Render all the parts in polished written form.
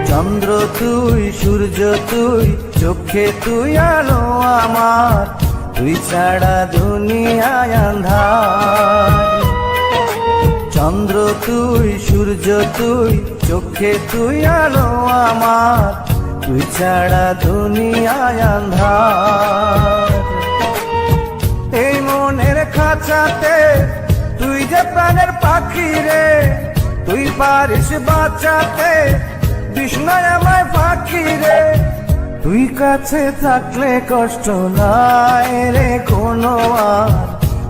চন্দ্র তুই, সূর্য তুই, চোখে তুই আলো আমার, তুই ছাড়া দুনিয়ায় আঁধার। চন্দ্র তুই, সূর্য তুই, চোখে তুই আলো আমার, তুই ছাড়া দুনিয়ায় আঁধার। এই মনের খাঁচাতে তুই যে প্রাণের পাখি রে, তুই পারিস বাঁচাতে বিষ্ণায় আমায় ফাঁকি রে। তুই কাছে থাকলে কষ্ট নাই রে কোনো আর,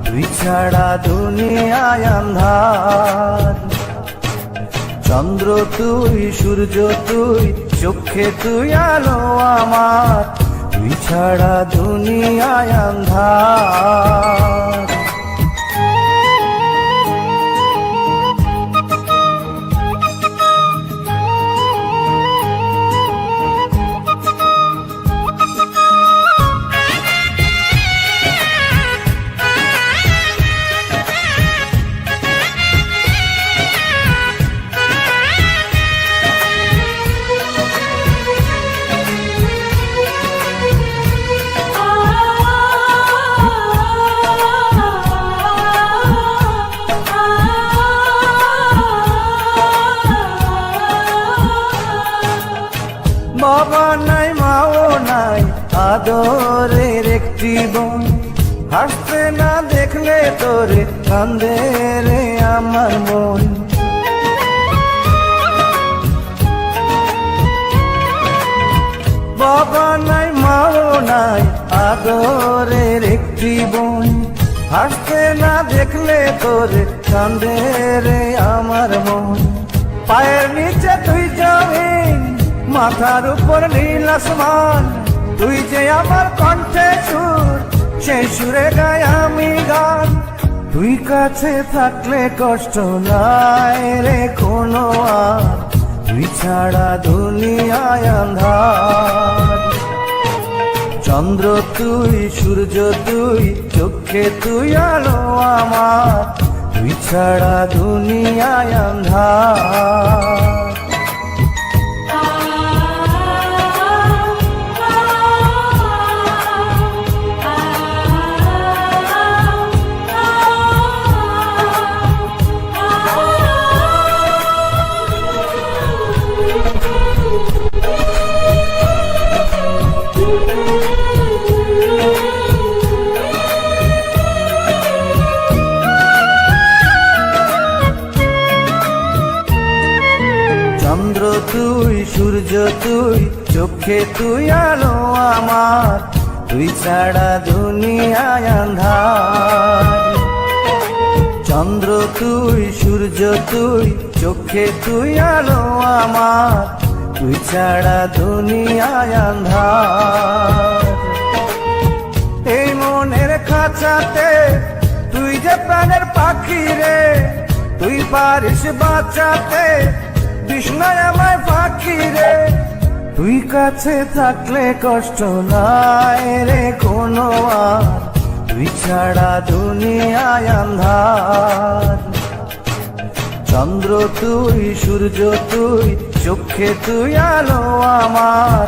তুই ছাড়া দুনিয়ায় আঁধার। চন্দ্র তুই, সূর্য তুই, চোখে তুই আলো আমার, তুই ছাড়া দুনিয়ায় আঁধার। বাবা নাই, মাও নাই, আদরের একটি বোন, হাসতে না দেখলে তোরে কান্দে রে আমার মন। বাবা নাই, মাও নাই, আদরের একটি বোন, হাসতে না দেখলে তোরে কান্দে রে আমার মন। পায়ের নিচে তুই জমিন, মাথার উপর নীল আসমান, তুই যে আমার কণ্ঠে সুর, সেই সুরে গাই আমি গান। তুই কাছে থাকলে কষ্ট নাই রে কোনো আর, তুই ছাড়া দুনিয়ায় আঁধার। চন্দ্র তুই, সূর্য তুই, চোখে তুই আলো আমার, তুই ছাড়া দুনিয়ায় আঁধার। চন্দ্র তুই, সূর্য তুই, চোখে তুই আলো আমার, তুই ছাড়া দুনিয়ায় আঁধার। চন্দ্র তুই, সূর্য তুই, চোখে তুই আলো আমার, তুই ছাড়া দুনিয়ায় আঁধার। এই মনের খাঁচাতে তুই যে প্রাণের পাখি রে, তুই পারিস বাঁচাতে বিষ্ণায় আমায় ফাঁকি রে। তুই কাছে থাকলে কষ্ট নাই রে কোনো আর, তুই ছাড়া দুনিয়ায় আঁধার। চন্দ্র তুই, সূর্য তুই, চোখে তুই আলো আমার,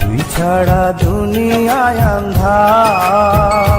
তুই ছাড়া দুনিয়ায় আঁধার।